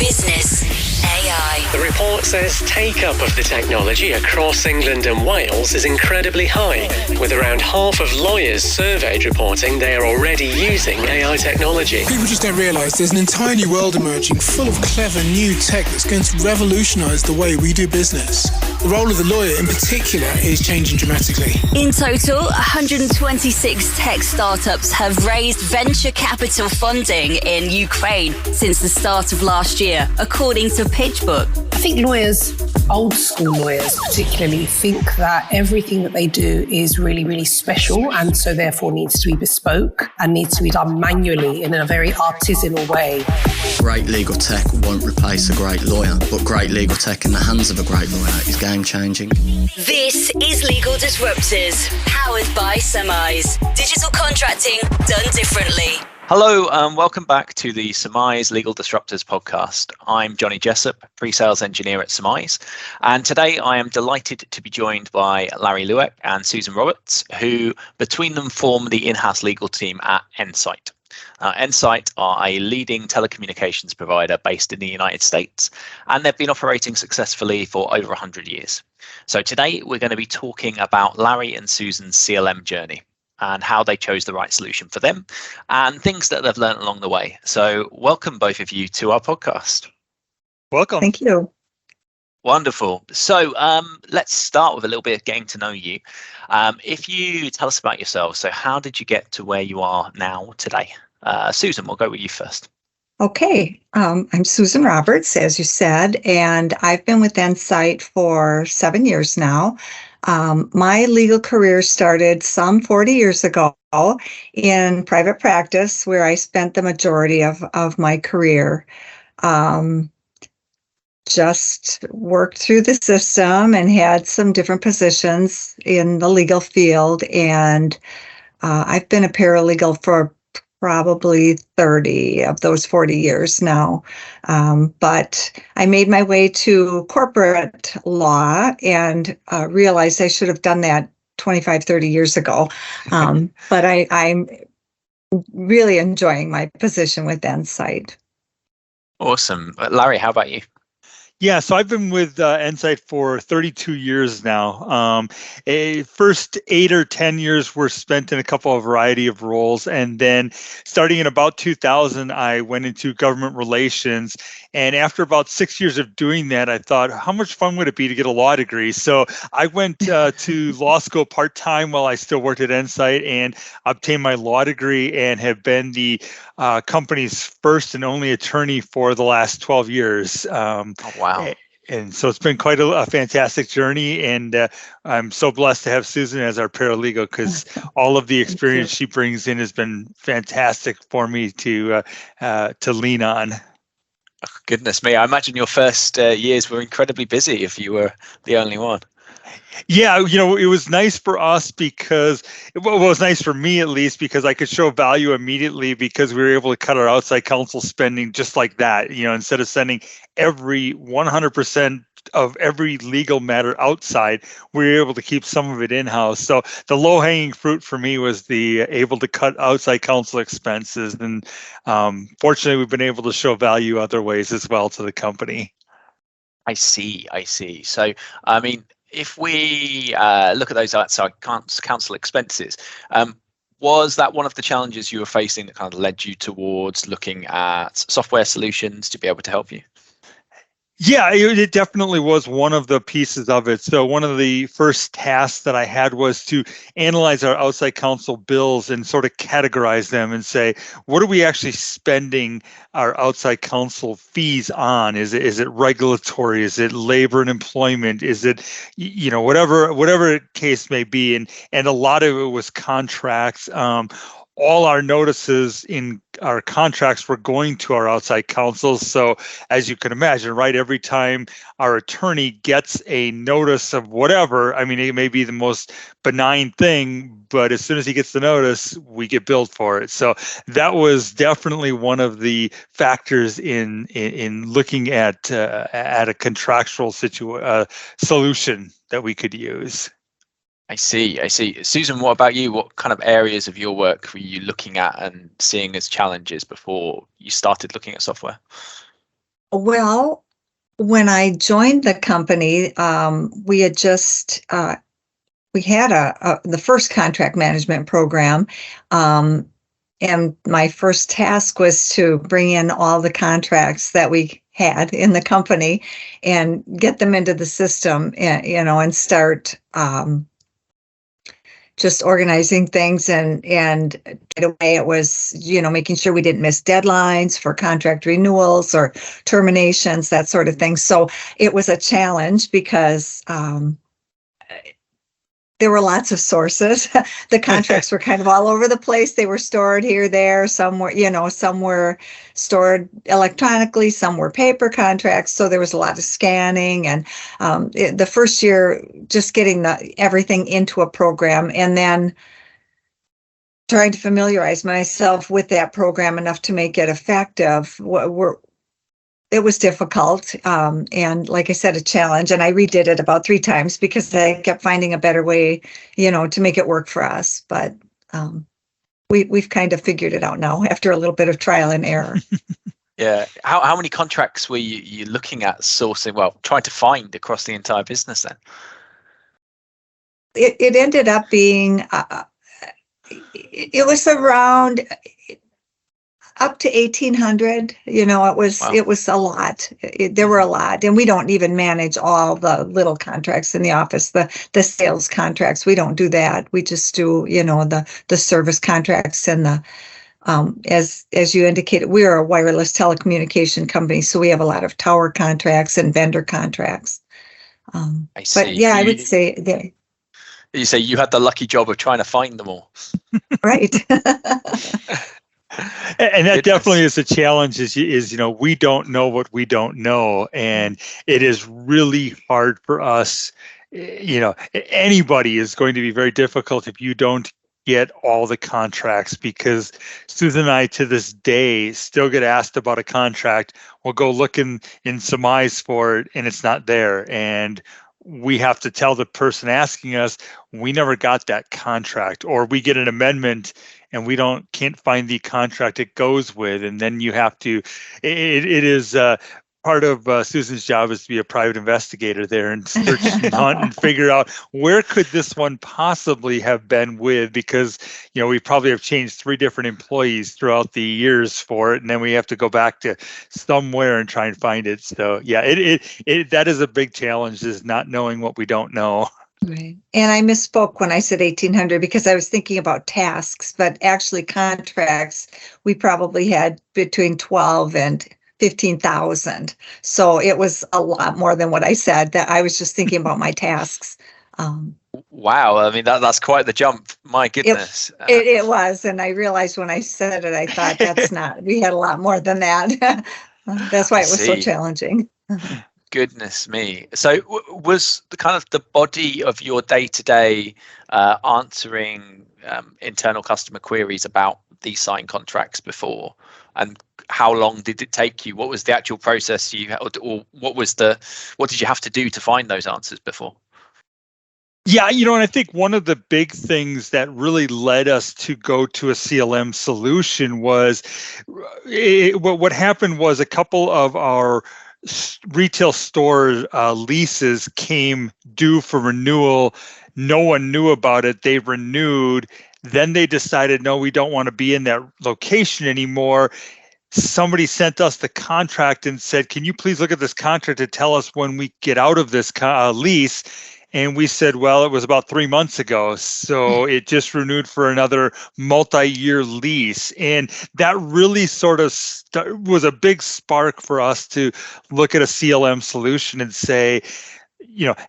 Business AI. The report says take-up of the technology across England and Wales is incredibly high, with around half of lawyers surveyed reporting they are already using AI technology. People just don't realise there's an entire new world emerging full of clever new tech that's going to revolutionise the way we do business. The role of the lawyer in particular is changing dramatically. In total, 126 tech startups have raised venture capital funding in Ukraine since the start of last year, according to PitchBook. I think lawyers, old school lawyers particularly, think that everything that they do is really, really special and so therefore needs to be bespoke and needs to be done manually in a very artisanal way. Great legal tech won't replace a great lawyer, but great legal tech in the hands of a great lawyer is game-changing. This is Legal Disruptors, powered by Summize. Digital contracting done differently. Hello and welcome back to the Summize Legal Disruptors podcast. I'm Jonny, Jessop, Presales engineer at Summize, and today I am delighted to be joined by Larry Lueck and Susan Roberts, who between them form the in-house legal team at Nsight. Nsight are a leading telecommunications provider based in the United States, and they've been operating successfully for over 100 years. So today we're going to be talking about Larry and Susan's CLM journey and how they chose the right solution for them and things that they've learned along the way. So welcome both of you to our podcast. Welcome. Thank you. Wonderful. So let's start with a little bit of getting to know you. If you tell us about yourselves, so how did you get to where you are now today? Susan, we'll go with you first. Okay. I'm Susan Roberts, as you said, and I've been with Nsight for 7 years now. My legal career started some 40 years ago in private practice, where I spent the majority of my career. Just worked through the system and had some different positions in the legal field. And I've been a paralegal for probably 30 of those 40 years now. But I made my way to corporate law and realized I should have done that 25, 30 years ago. But I'm really enjoying my position with Nsight. Awesome. Larry, how about you? Yeah, so I've been with Nsight for 32 years now. First 8 or 10 years were spent in a couple of variety of roles. And then starting in about 2000, I went into government relations. And after about 6 years of doing that, I thought, how much fun would it be to get a law degree? So I went to law school part-time while I still worked at Nsight and obtained my law degree and have been the company's first and only attorney for the last 12 years. Oh, wow. And so it's been quite a fantastic journey. And I'm so blessed to have Susan as our paralegal because all of the experience she brings in has been fantastic for me to lean on. Oh, goodness me. I imagine your first years were incredibly busy if you were the only one. Yeah, it was nice for us because, well, it was nice for me at least because I could show value immediately because we were able to cut our outside counsel spending just like that. Instead of sending every 100% of every legal matter outside, we were able to keep some of it in-house. So the low-hanging fruit for me was the able to cut outside counsel expenses. And fortunately, we've been able to show value other ways as well to the company. I see. So, I mean, if we look at those outside counsel expenses, was that one of the challenges you were facing that kind of led you towards looking at software solutions to be able to help you? Yeah, it definitely was one of the pieces of it. So one of the first tasks that I had was to analyze our outside counsel bills and sort of categorize them and say, what are we actually spending our outside counsel fees on? Is it regulatory? Is it labor and employment? Is it, whatever case may be? And a lot of it was contracts. All our notices in our contracts were going to our outside counsel. So as you can imagine, right, every time our attorney gets a notice of whatever, I mean, it may be the most benign thing, but as soon as he gets the notice, we get billed for it. So that was definitely one of the factors in looking at a contractual solution that we could use. I see. Susan, what about you? What kind of areas of your work were you looking at and seeing as challenges before you started looking at software? Well, when I joined the company, we had just we had the first contract management program, and my first task was to bring in all the contracts that we had in the company and get them into the system, and start just organizing things, and right away it was, making sure we didn't miss deadlines for contract renewals or terminations, that sort of thing. So it was a challenge because there were lots of sources. The contracts were kind of all over the place. They were stored here, there, some were stored electronically, some were paper contracts. So there was a lot of scanning, and the first year, just getting everything into a program, and then trying to familiarize myself with that program enough to make it effective. It was difficult, and like I said, a challenge. And I redid it about 3 times because I kept finding a better way, to make it work for us. But we've kind of figured it out now after a little bit of trial and error. Yeah. How many contracts were you looking at sourcing? Well, trying to find across the entire business then? It ended up being it was around up to 1,800. It was a lot. There were a lot, and we don't even manage all the little contracts in the office, the sales contracts. We don't do that. We just do, the service contracts and the as you indicated, we are a wireless telecommunication company, so we have a lot of tower contracts and vendor contracts. I see. But yeah, I would say that. You say you had the lucky job of trying to find them all. Right. And that definitely is a challenge, is we don't know what we don't know. And it is really hard for us. Anybody is going to be very difficult if you don't get all the contracts, because Susan and I to this day still get asked about a contract. We'll go look in Summize for it and it's not there. And we have to tell the person asking us, we never got that contract, or we get an amendment and we can't find the contract it goes with. And then you have to, it is part of Susan's job is to be a private investigator there and search and hunt and figure out where could this one possibly have been with, because, we probably have changed 3 different employees throughout the years for it. And then we have to go back to somewhere and try and find it. So yeah, that is a big challenge, is not knowing what we don't know. Right. And I misspoke when I said 1,800 because I was thinking about tasks, but actually contracts, we probably had between 12 and 15,000. So it was a lot more than what I said. That I was just thinking about my tasks. Wow. I mean, that's quite the jump. My goodness. It was. And I realized when I said it, I thought we had a lot more than that. That's why it was so challenging. Goodness me. So was the kind of the body of your day-to-day answering internal customer queries about these signed contracts before? And how long did it take you? What was the actual process you had, or what did you have to do to find those answers before? Yeah, and I think one of the big things that really led us to go to a CLM solution was what happened was a couple of our retail store leases came due for renewal. No one knew about it. They renewed. Then they decided, no, we don't want to be in that location anymore. Somebody sent us the contract and said, can you please look at this contract to tell us when we get out of this lease? And we said, well, it was about 3 months ago. So it just renewed for another multi-year lease. And that really sort of was a big spark for us to look at a CLM solution and say,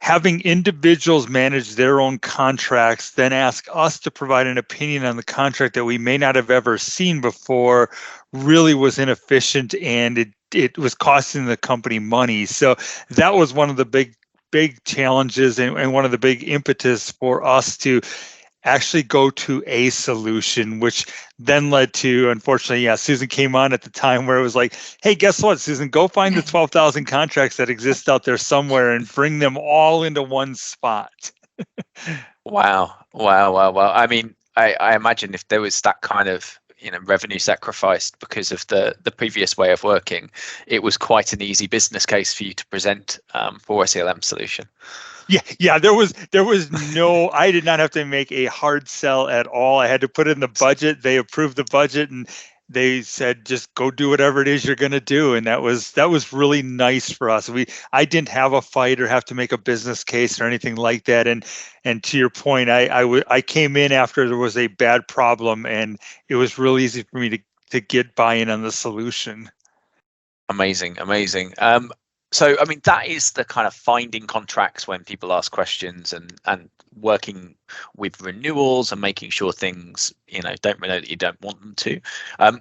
having individuals manage their own contracts, then ask us to provide an opinion on the contract that we may not have ever seen before, really was inefficient, and it was costing the company money. So that was one of the big challenges and one of the big impetus for us to actually go to a solution, which then led to, unfortunately, Susan came on at the time where it was like, hey, guess what, Susan, go find the 12,000 contracts that exist out there somewhere and bring them all into one spot. Wow. I mean, I imagine if there was that kind of revenue sacrificed because of the previous way of working, it was quite an easy business case for you to present for a CLM solution. Yeah. There was no. I did not have to make a hard sell at all. I had to put in the budget. They approved the budget, and they said, just go do whatever it is you're going to do. And that was really nice for us. I didn't have a fight or have to make a business case or anything like that. And to your point, I came in after there was a bad problem, and it was really easy for me to get buy-in on the solution. Amazing. So, I mean, that is the kind of finding contracts when people ask questions and working with renewals and making sure things, don't renew that you don't want them to.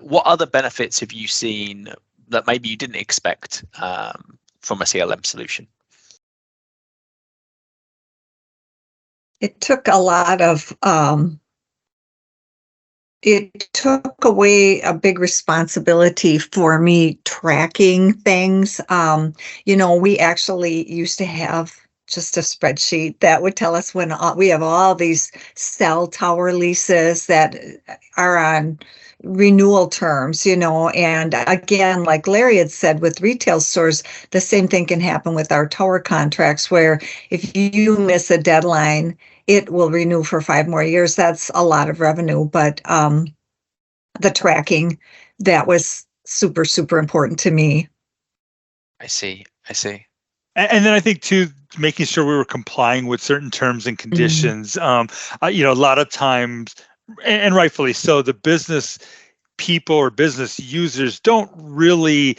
What other benefits have you seen that maybe you didn't expect from a CLM solution? It took a lot of it took away a big responsibility for me tracking things. We actually used to have just a spreadsheet that would tell us when we have all these cell tower leases that are on renewal terms, and again, like Larry had said, with retail stores, the same thing can happen with our tower contracts, where if you miss a deadline, it will renew for 5 more years. That's a lot of revenue, but the tracking, that was super, super important to me. I see. And then I think too, making sure we were complying with certain terms and conditions. A lot of times, and rightfully so, the business people or business users don't really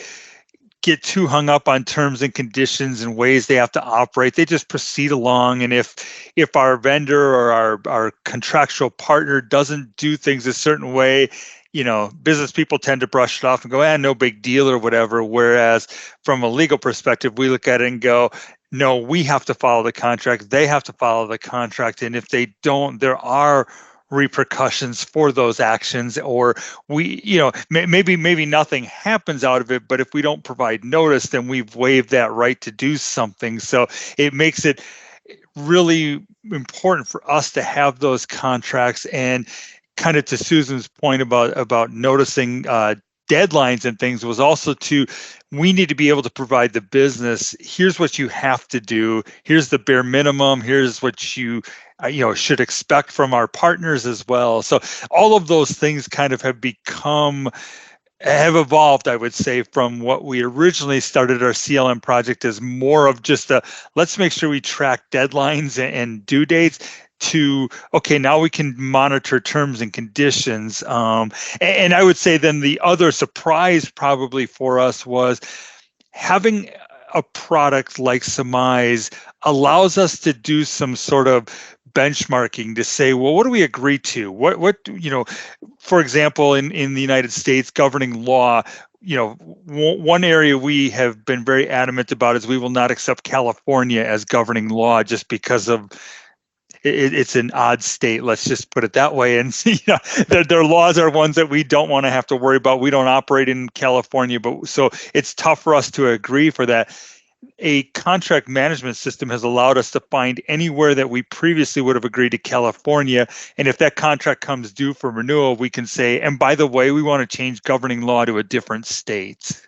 get too hung up on terms and conditions and ways they have to operate. They just proceed along. And if our vendor or our contractual partner doesn't do things a certain way, business people tend to brush it off and go, no big deal or whatever. Whereas from a legal perspective, we look at it and go, no, we have to follow the contract. They have to follow the contract. And if they don't, there are repercussions for those actions, or maybe nothing happens out of it, but if we don't provide notice, then we've waived that right to do something. So it makes it really important for us to have those contracts. And kind of to Susan's point about noticing deadlines and things, was also we need to be able to provide the business, here's what you have to do, here's the bare minimum, here's what you should expect from our partners as well. So all of those things kind of have evolved, I would say, from what we originally started our CLM project as more of just let's make sure we track deadlines and due dates, to, okay, now we can monitor terms and conditions. And I would say then the other surprise probably for us was having a product like Summize allows us to do some sort of benchmarking to say, well, what do we agree to? What for example, in the United States, governing law, one area we have been very adamant about is we will not accept California as governing law just because of it's an odd state, let's just put it that way. And their laws are ones that we don't want to have to worry about. We don't operate in California, but so it's tough for us to agree for that. A contract management system has allowed us to find anywhere that we previously would have agreed to California. And if that contract comes due for renewal, we can say, and by the way, we want to change governing law to a different state.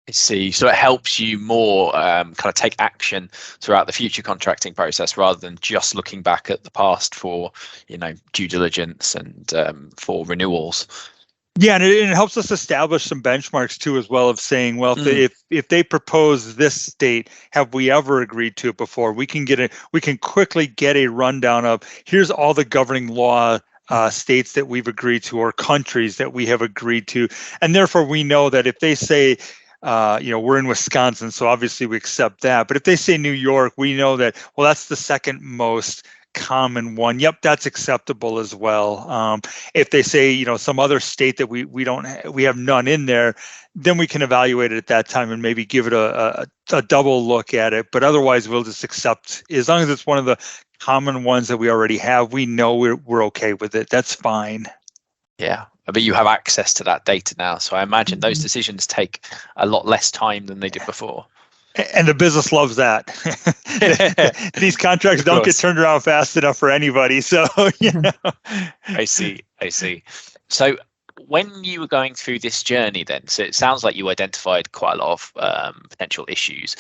I see. So it helps you more kind of take action throughout the future contracting process rather than just looking back at the past for, due diligence and for renewals. Yeah, and it helps us establish some benchmarks too, as well, of saying, well, if they propose this state, have we ever agreed to it before? We can quickly get a rundown of here's all the governing law states that we've agreed to, or countries that we have agreed to, and therefore we know that if they say, we're in Wisconsin, so obviously we accept that. But if they say New York, we know that, well, that's the second most common one. Yep, that's acceptable as well. If they say, some other state that we have none in there, then we can evaluate it at that time and maybe give it a double look at it. But otherwise, we'll just accept, as long as it's one of the common ones that we already have, we know we're okay with it. That's fine. Yeah. But you have access to that data now. So I imagine those decisions take a lot less time than they did before. And the business loves that. These contracts don't get turned around fast enough for anybody. So, I see. So when you were going through this journey then, so it sounds like you identified quite a lot of potential issues,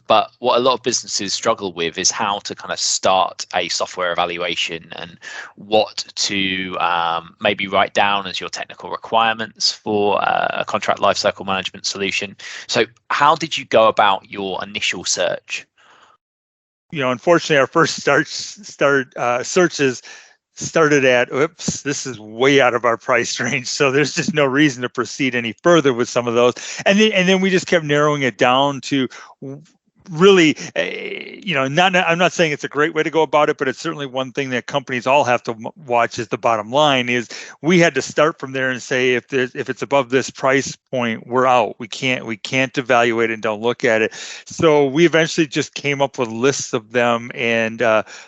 but what a lot of businesses struggle with is how to kind of start a software evaluation and what to maybe write down as your technical requirements for a contract lifecycle management solution. So how did you go about your initial search? Unfortunately, our first searches started at, oops, this is way out of our price range. So there's just no reason to proceed any further with some of those. And then we just kept narrowing it down to really, I'm not saying it's a great way to go about it, but it's certainly one thing that companies all have to watch. Is the bottom line is we had to start from there and say, if it's above this price point, we're out. We can't evaluate it and don't look at it. So we eventually just came up with lists of them and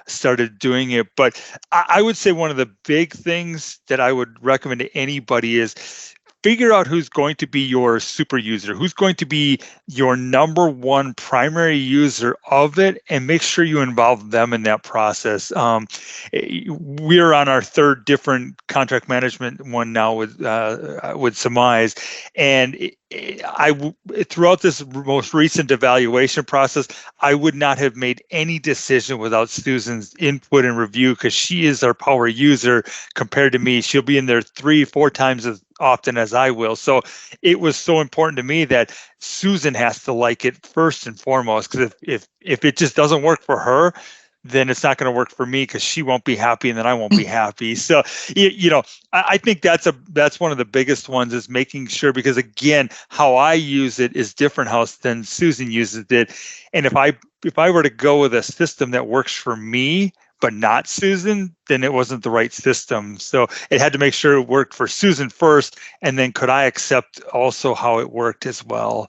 started doing it. But I would say one of the big things that I would recommend to anybody is figure out who's going to be your super user, who's going to be your number one primary user of it, and make sure you involve them in that process. We're on our third different contract management one now with Summize, and throughout this most recent evaluation process, I would not have made any decision without Susan's input and review, because she is our power user compared to me. She'll be in there 3-4 times as often as I will. So it was so important to me that Susan has to like it first and foremost, because if it just doesn't work for her, then it's not going to work for me, because she won't be happy and then I won't be happy. So, I think that's one of the biggest ones, is making sure, because again, how I use it is different than Susan uses it. And if I were to go with a system that works for me, but not Susan, then it wasn't the right system. So it had to make sure it worked for Susan first, and then could I accept also how it worked as well.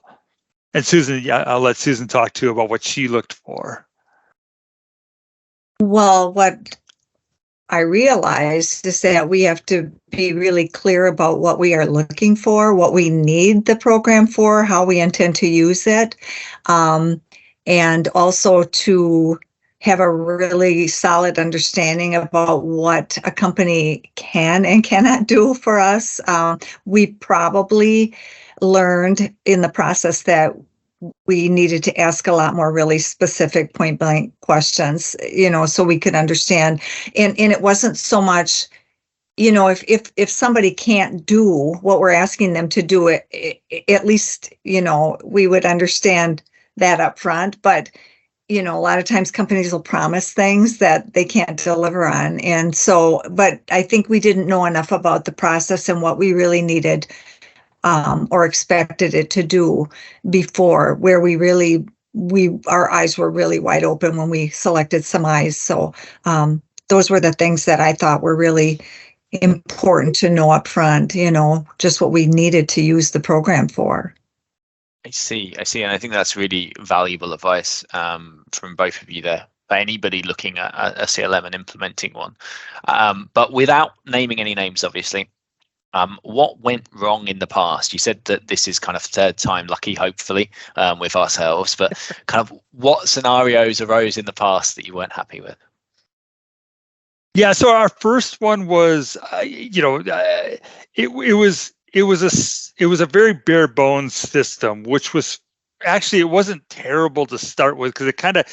And Susan, I'll let Susan talk too about what she looked for. Well, what I realized is that we have to be really clear about what we are looking for, what we need the program for, how we intend to use it, and also to have a really solid understanding about what a company can and cannot do for us. We probably learned in the process that we needed to ask a lot more really specific point blank questions, so we could understand. And it wasn't so much, if somebody can't do what we're asking them to do, at least, we would understand that up front. But a lot of times companies will promise things that they can't deliver on. And so, but I think we didn't know enough about the process and what we really needed or expected it to do before, where our eyes were really wide open when we selected Summize. So those were the things that I thought were really important to know up front, just what we needed to use the program for. I see. And I think that's really valuable advice from both of you there, for anybody looking at a CLM and implementing one. But without naming any names, obviously, what went wrong in the past? You said that this is kind of third time lucky, hopefully, with ourselves, but kind of what scenarios arose in the past that you weren't happy with? Yeah, so our first one was, it was a very bare bones system, which was actually, it wasn't terrible to start with, because it kind of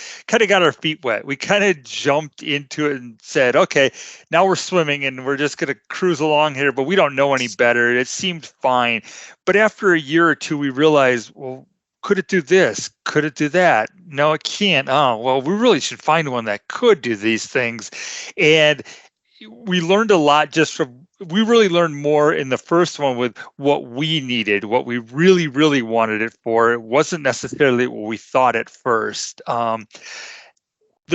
got our feet wet. We kind of jumped into it and said, okay, now we're swimming and we're just going to cruise along here, but we don't know any better. It seemed fine. But after a year or two, we realized, well, could it do this? Could it do that? No, it can't. Oh, well, we really should find one that could do these things. And we learned a lot we really learned more in the first one with what we needed, what we really, really wanted it for. It wasn't necessarily what we thought at first. The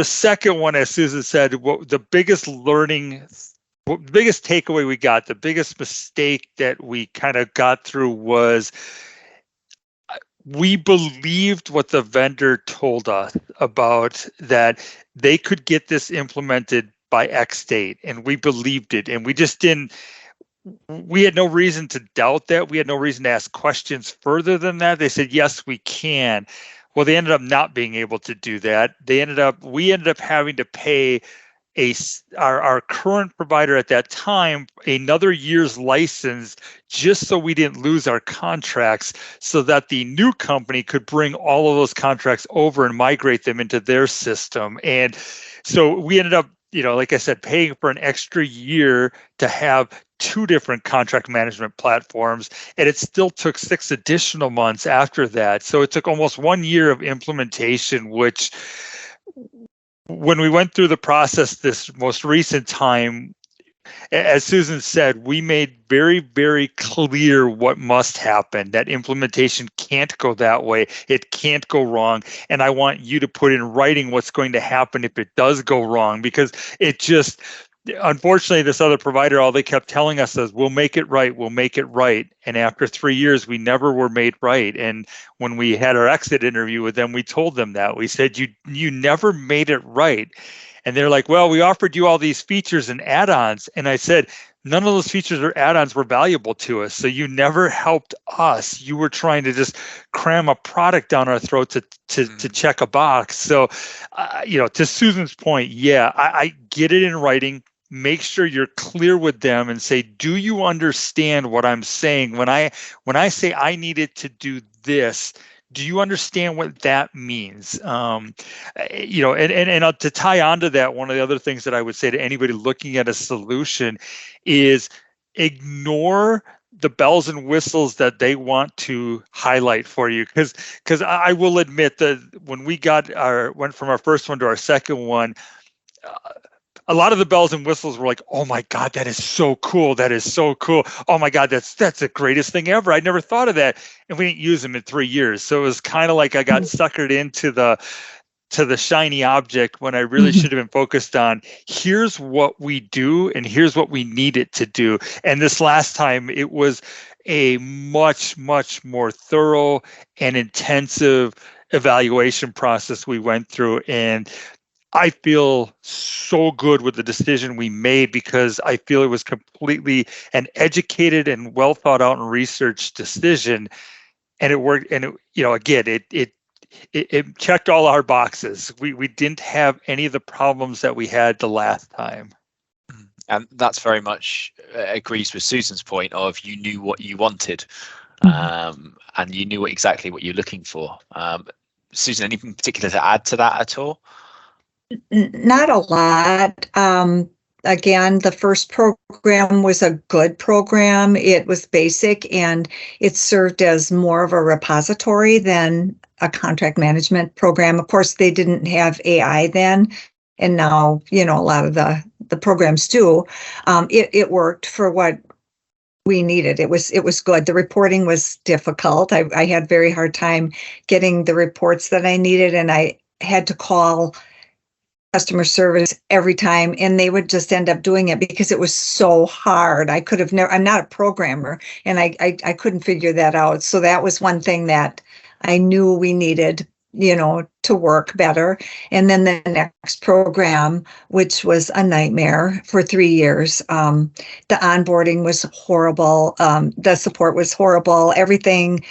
second one, as Susan said, the biggest takeaway we got, the biggest mistake that we kind of got through was we believed what the vendor told us about that they could get this implemented by X date, and we believed it, and we had no reason to doubt that. We had no reason to ask questions further than that. They said, yes, we can. Well, they ended up not being able to do that. We ended up having to pay our current provider at that time another year's license just so we didn't lose our contracts, so that the new company could bring all of those contracts over and migrate them into their system. And so we ended up, like I said, paying for an extra year to have 2 different contract management platforms, and it still took 6 additional months after that. So it took almost 1 year of implementation, which when we went through the process this most recent time, as Susan said, we made very, very clear what must happen. That implementation can't go that way. It can't go wrong. And I want you to put in writing what's going to happen if it does go wrong, because it just, unfortunately, this other provider, all they kept telling us is, we'll make it right, we'll make it right. And after 3 years, we never were made right. And when we had our exit interview with them, we told them that. We said, you never made it right. And they're like, well, we offered you all these features and add-ons. And I said, none of those features or add-ons were valuable to us. So you never helped us. You were trying to just cram a product down our throat to check a box. So, to Susan's point, yeah, I get it in writing. Make sure you're clear with them and say, do you understand what I'm saying? When I say I needed to do this, do you understand what that means? And to tie onto that, one of the other things that I would say to anybody looking at a solution is ignore the bells and whistles that they want to highlight for you. Because I will admit that when we went from our first one to our second one, a lot of the bells and whistles were like, oh my God, that is so cool. That is so cool. Oh my God, that's the greatest thing ever. I never thought of that. And we didn't use them in 3 years. So it was kind of like I got suckered into the shiny object when I really should have been focused on, here's what we do and here's what we need it to do. And this last time it was a much, much more thorough and intensive evaluation process we went through. And I feel so good with the decision we made, because I feel it was completely an educated and well thought out and researched decision, and it worked. And it checked all our boxes. We didn't have any of the problems that we had the last time. And that's very much agrees with Susan's point of you knew what you wanted, and you knew exactly what you're looking for. Susan, anything particular to add to that at all? Not a lot. Again, the first program was a good program. It was basic, and it served as more of a repository than a contract management program. Of course, they didn't have AI then, and now, a lot of the programs do. It worked for what we needed. It was good. The reporting was difficult. I had very hard time getting the reports that I needed, and I had to call customer service every time, and they would just end up doing it because it was so hard. I could have never, I'm not a programmer, and I couldn't figure that out. So that was one thing that I knew we needed, to work better. And then the next program, which was a nightmare for 3 years, the onboarding was horrible. The support was horrible. Everything,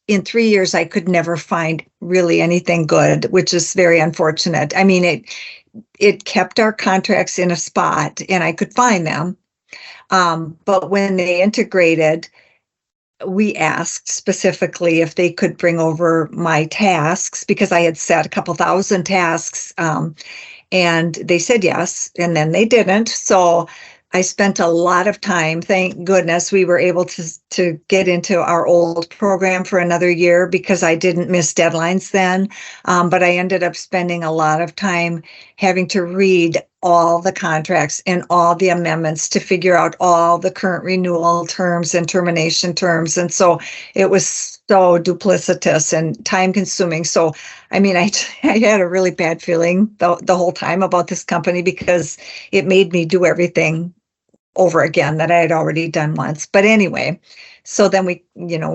in 3 years, I could never find really anything good, which is very unfortunate. I mean, it kept our contracts in a spot, and I could find them. But when they integrated, we asked specifically if they could bring over my tasks, because I had set a couple thousand tasks, and they said yes, and then they didn't. So I spent a lot of time. Thank goodness we were able to get into our old program for another year, because I didn't miss deadlines then. But I ended up spending a lot of time having to read all the contracts and all the amendments to figure out all the current renewal terms and termination terms. And so it was so duplicitous and time consuming. So, I mean, I had a really bad feeling the whole time about this company, because it made me do everything over again that I had already done once. But anyway, so then we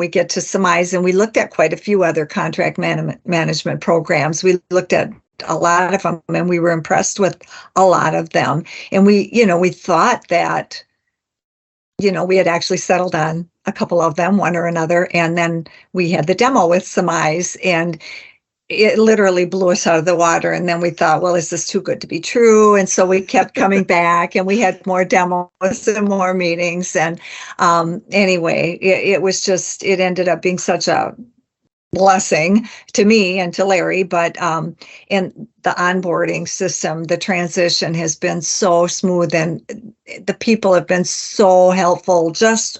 get to Summize, and we looked at quite a few other contract management programs. We looked at a lot of them, and we were impressed with a lot of them. And we thought that, we had actually settled on a couple of them, one or another. And then we had the demo with Summize, and it literally blew us out of the water. And then we thought, well, is this too good to be true? And so we kept coming back, and we had more demos and more meetings. And anyway, it was just, it ended up being such a blessing to me and to Larry, but in the onboarding system, the transition has been so smooth, and the people have been so helpful. Just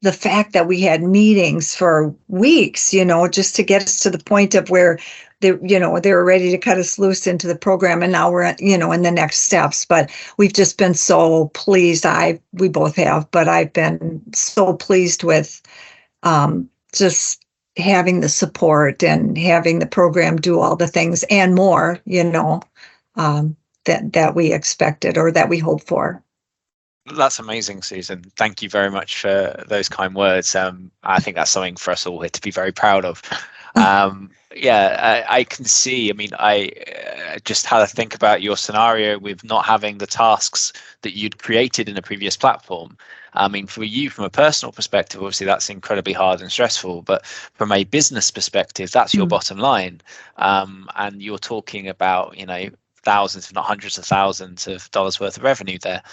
the fact that we had meetings for weeks, just to get us to the point of where they were ready to cut us loose into the program, and now we're, in the next steps. But we've just been so pleased. We both have, but I've been so pleased with just having the support and having the program do all the things and more, that we expected or that we hoped for. That's amazing, Susan. Thank you very much for those kind words. I think that's something for us all here to be very proud of. I can see. I mean, I just had to think about your scenario with not having the tasks that you'd created in a previous platform. I mean, for you, from a personal perspective, obviously that's incredibly hard and stressful. But from a business perspective, that's your bottom line. And you're talking about, thousands, if not hundreds of thousands of dollars worth of revenue there.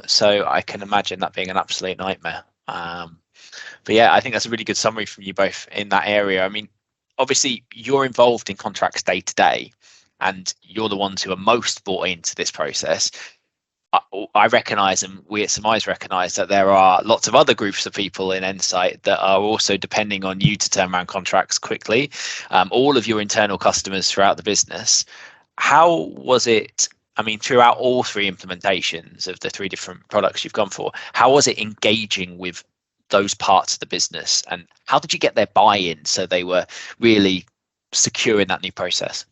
So I can imagine that being an absolute nightmare. But yeah, I think that's a really good summary from you both in that area. I mean, obviously you're involved in contracts day to day, and you're the ones who are most bought into this process. I recognise, and we at Summize recognise, that there are lots of other groups of people in Nsight that are also depending on you to turn around contracts quickly. All of your internal customers throughout the business. How was it? I mean, throughout all three implementations of the three different products you've gone for, how was it engaging with those parts of the business, and how did you get their buy-in so they were really secure in that new process?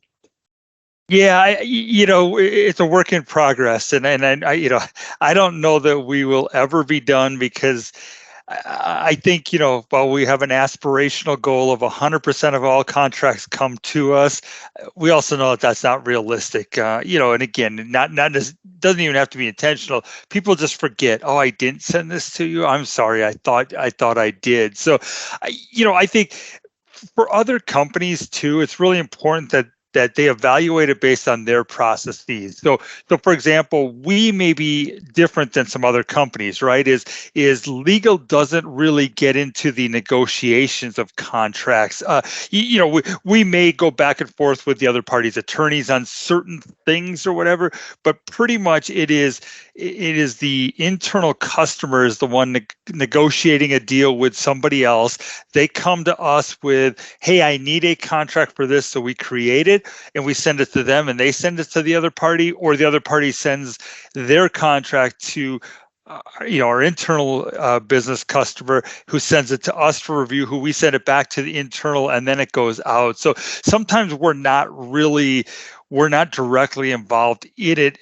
Yeah, it's a work in progress, and I don't know that we will ever be done, because I think, while we have an aspirational goal of 100% of all contracts come to us, we also know that that's not realistic. And again, not just, doesn't even have to be intentional. People just forget, oh, I didn't send this to you. I'm sorry. I thought I did. So, I think for other companies too, it's really important that they evaluate it based on their processes. So for example, we may be different than some other companies, right? Is legal doesn't really get into the negotiations of contracts. We may go back and forth with the other party's attorneys on certain things or whatever, but pretty much it is the internal customer is the one negotiating a deal with somebody else. They come to us with, hey, I need a contract for this, so we create it. And we send it to them, and they send it to the other party, or the other party sends their contract to our internal business customer, who sends it to us for review, who we send it back to the internal, and then it goes out. So sometimes we're not directly involved in it.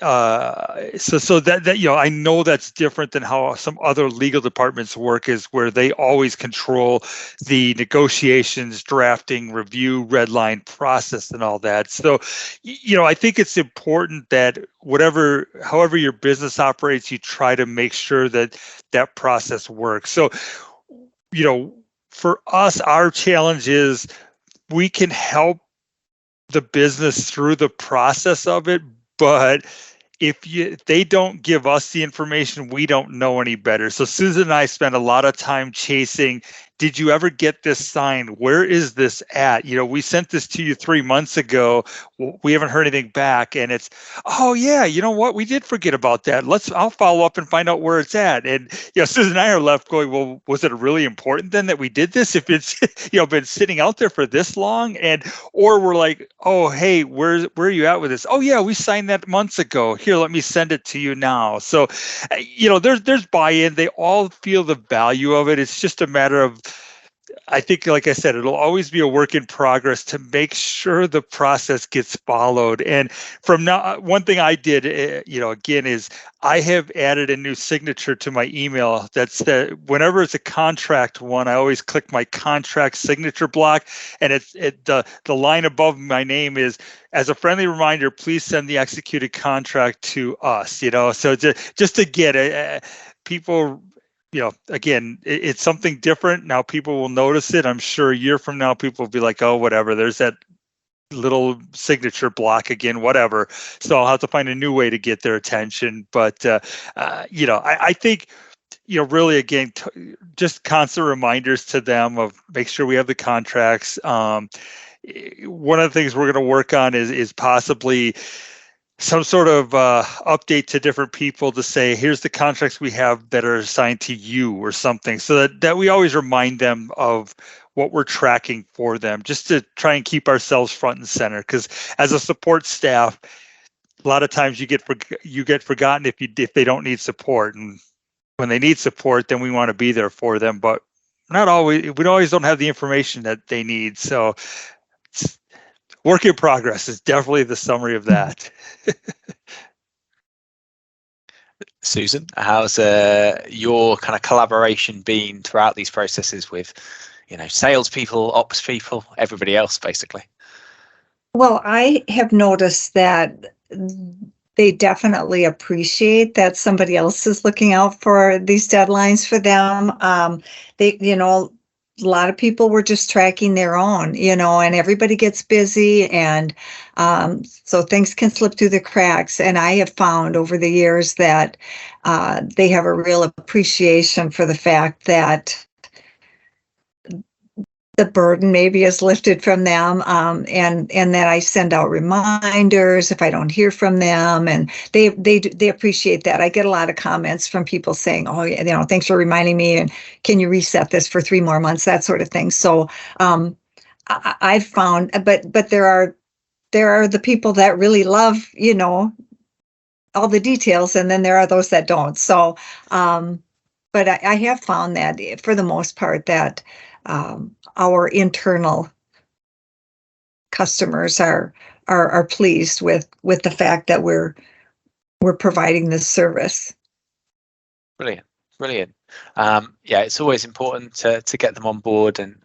So that I know that's different than how some other legal departments work, is where they always control the negotiations, drafting, review, red line process, and all that. So, I think it's important that however your business operates, you try to make sure that that process works. So, for us, our challenge is we can help the business through the process of it, but if they don't give us the information, we don't know any better. So Susan and I spent a lot of time chasing, did you ever get this signed? Where is this at? We sent this to you 3 months ago. We haven't heard anything back. And it's, oh yeah, you know what? We did forget about that. I'll follow up and find out where it's at. And Susan and I are left going, well, was it really important then that we did this? If it's been sitting out there for this long, or we're like, oh hey, where are you at with this? Oh yeah, we signed that months ago. Here, let me send it to you now. So, there's buy-in. They all feel the value of it. It's just a matter of, I think, like I said, it'll always be a work in progress to make sure the process gets followed. And from now, one thing I did, again, is I have added a new signature to my email. That's that whenever it's a contract one, I always click my contract signature block, and the line above my name is, as a friendly reminder, please send the executed contract to us. So just to get people. Again, it's something different. Now people will notice it. I'm sure a year from now, people will be like, oh, whatever. There's that little signature block again, whatever. So I'll have to find a new way to get their attention. But, I think, really, again, just constant reminders to them of make sure we have the contracts. One of the things we're going to work on is possibly some sort of update to different people to say, here's the contracts we have that are assigned to you or something, so that we always remind them of what we're tracking for them, just to try and keep ourselves front and center. Because as a support staff, a lot of times you get forgotten if they don't need support, and when they need support, then we want to be there for them. But not always. We always don't have the information that they need. So work in progress is definitely the summary of that. Susan, how's your kind of collaboration been throughout these processes with, salespeople, ops people, everybody else, basically? Well, I have noticed that they definitely appreciate that somebody else is looking out for these deadlines for them. A lot of people were just tracking their own, and everybody gets busy, and so things can slip through the cracks. And I have found over the years that they have a real appreciation for the fact that the burden maybe is lifted from them, and that I send out reminders if I don't hear from them, and they appreciate that. I get a lot of comments from people saying, "Oh, thanks for reminding me, and can you reset this for 3 more months?" That sort of thing. So I've found, but there are the people that really love, all the details, and then there are those that don't. So, but I have found that for the most part that our internal customers are pleased with the fact that we're providing this service. Brilliant. It's always important to get them on board, and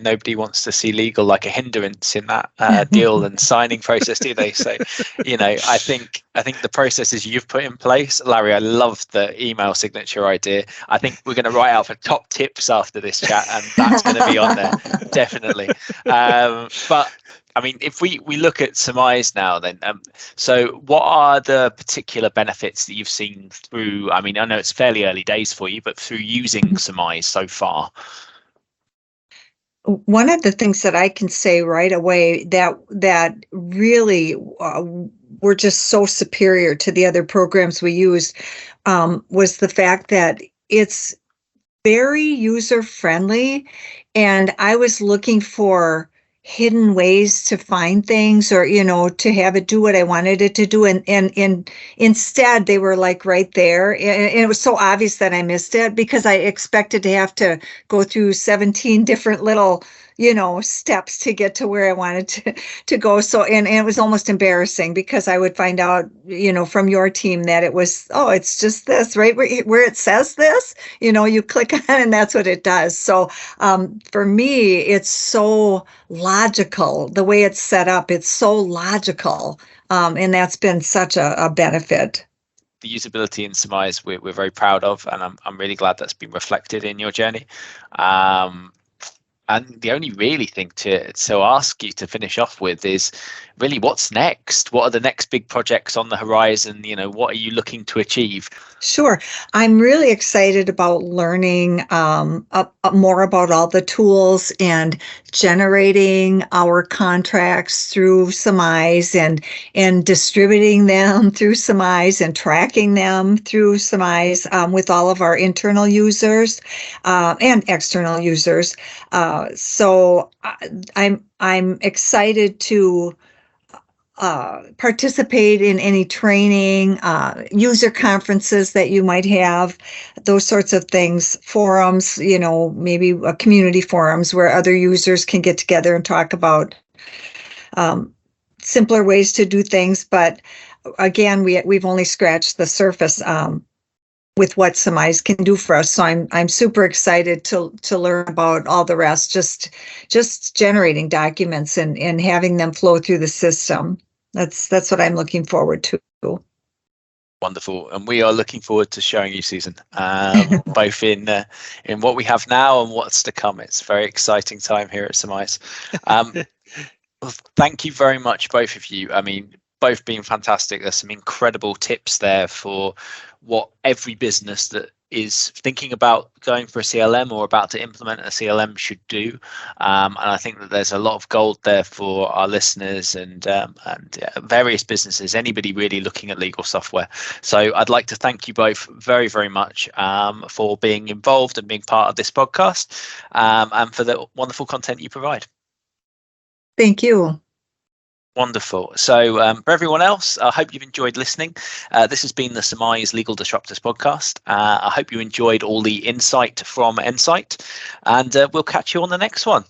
nobody wants to see legal like a hindrance in that deal and signing process, do they? So, I think the processes you've put in place, Larry, I love the email signature idea. I think we're going to write out for top tips after this chat, and that's going to be on there, definitely. But I mean, if we look at Summize now, then, so what are the particular benefits that you've seen through? I mean, I know it's fairly early days for you, but through using Summize so far. One of the things that I can say right away that really were just so superior to the other programs we used was the fact that it's very user friendly, and I was looking for hidden ways to find things, or to have it do what I wanted it to do, and instead they were like right there, and it was so obvious that I missed it because I expected to have to go through 17 different little steps to get to where I wanted to go. So, and it was almost embarrassing because I would find out, from your team that it was, it's just this, right? Where it says this, you click on it and that's what it does. So, for me, it's so logical, the way it's set up, it's so logical. And that's been such a benefit. The usability in Summize we're very proud of, and I'm really glad that's been reflected in your journey. And the only really thing to ask you to finish off with is really what's next? What are the next big projects on the horizon? What are you looking to achieve? Sure. I'm really excited about learning more about all the tools and generating our contracts through Summize and distributing them through Summize and tracking them through Summize with all of our internal users and external users. So I'm excited to participate in any training, user conferences that you might have, those sorts of things, forums, maybe community forums where other users can get together and talk about simpler ways to do things. But again, we've only scratched the surface with what Summize can do for us. So I'm super excited to learn about all the rest, just generating documents and having them flow through the system. That's what I'm looking forward to. Wonderful, and we are looking forward to showing you, Susan, both in what we have now and what's to come. It's a very exciting time here at Summize. Well, thank you very much, both of you. I mean, both being fantastic. There's some incredible tips there for what every business that is thinking about going for a CLM or about to implement a CLM should do. And I think that there's a lot of gold there for our listeners and various businesses, anybody really looking at legal software. So I'd like to thank you both very, very much for being involved and being part of this podcast and for the wonderful content you provide. Thank you. Wonderful. So for everyone else, I hope you've enjoyed listening. This has been the Summize Legal Disruptors podcast. I hope you enjoyed all the insight from Nsight, and we'll catch you on the next one.